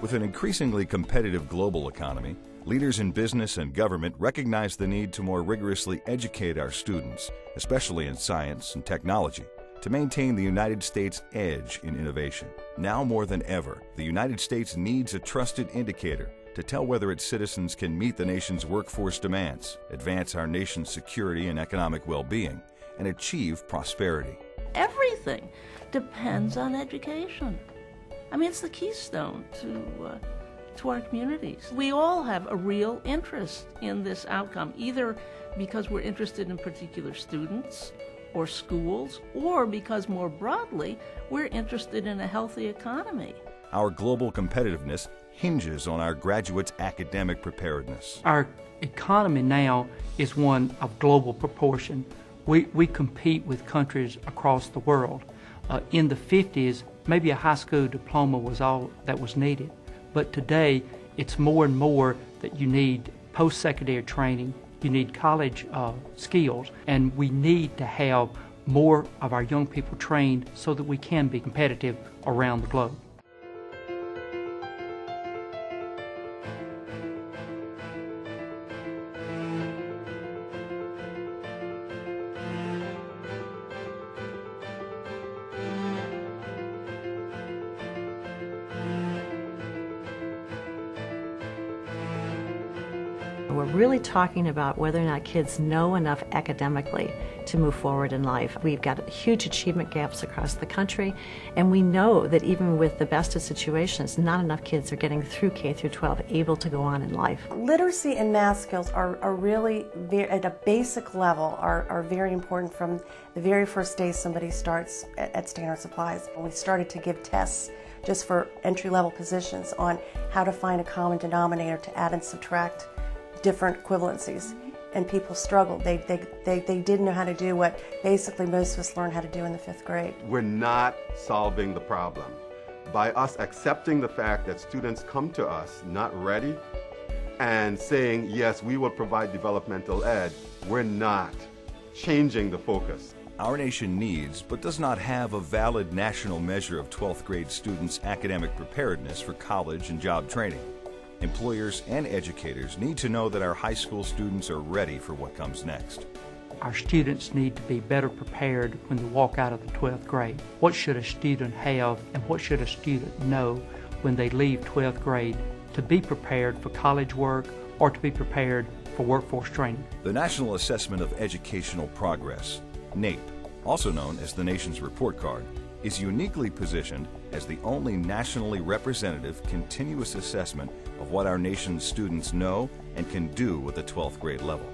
With an increasingly competitive global economy, leaders in business and government recognize the need to more rigorously educate our students, especially in science and technology, to maintain the United States' edge in innovation. Now more than ever, the United States needs a trusted indicator to tell whether its citizens can meet the nation's workforce demands, advance our nation's security and economic well-being, and achieve prosperity. Everything depends on education. I mean, it's the keystone to our communities. We all have a real interest in this outcome, either because we're interested in particular students or schools, or because more broadly, we're interested in a healthy economy. Our global competitiveness hinges on our graduates' academic preparedness. Our economy now is one of global proportion. We compete with countries across the world. In the 50s, maybe a high school diploma was all that was needed. But today, it's more and more that you need post-secondary training, you need college skills, and we need to have more of our young people trained so that we can be competitive around the globe. We're really talking about whether or not kids know enough academically to move forward in life. We've got huge achievement gaps across the country, and we know that even with the best of situations, not enough kids are getting through K through 12 able to go on in life. Literacy and math skills are really, at a basic level, are very important from the very first day somebody starts at Standard Supplies. We started to give tests just for entry-level positions on how to find a common denominator to add and subtract different equivalencies, and people struggled. They didn't know how to do what basically most of us learned how to do in the 5th grade. We're not solving the problem. By us accepting the fact that students come to us not ready and saying, yes, we will provide developmental ed, we're not changing the focus. Our nation needs, but does not have, a valid national measure of 12th grade students' academic preparedness for college and job training. Employers and educators need to know that our high school students are ready for what comes next. Our students need to be better prepared when they walk out of the 12th grade. What should a student have and what should a student know when they leave 12th grade to be prepared for college work or to be prepared for workforce training? The National Assessment of Educational Progress, NAEP, also known as the nation's report card, is uniquely positioned as the only nationally representative continuous assessment of what our nation's students know and can do at the 12th grade level.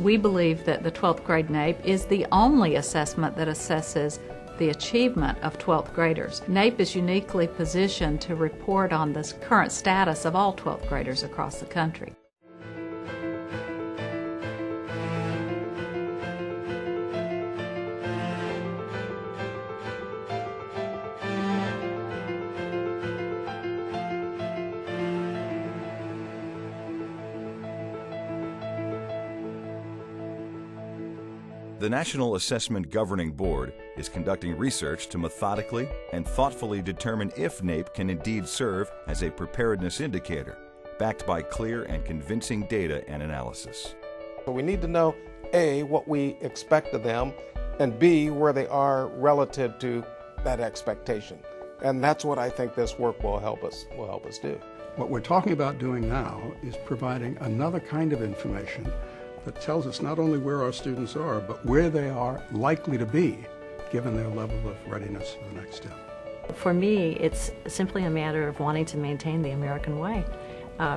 We believe that the 12th grade NAEP is the only assessment that assesses the achievement of 12th graders. NAEP is uniquely positioned to report on the current status of all 12th graders across the country. The National Assessment Governing Board is conducting research to methodically and thoughtfully determine if NAEP can indeed serve as a preparedness indicator, backed by clear and convincing data and analysis. So we need to know, A, what we expect of them, and B, where they are relative to that expectation. And that's what I think this work will help us do. What we're talking about doing now is providing another kind of information that tells us not only where our students are, but where they are likely to be, given their level of readiness for the next step. For me, it's simply a matter of wanting to maintain the American way.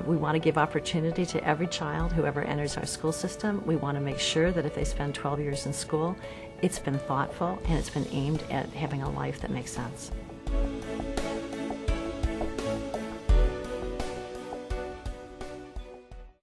We want to give opportunity to every child who ever enters our school system. We want to make sure that if they spend 12 years in school, it's been thoughtful and it's been aimed at having a life that makes sense.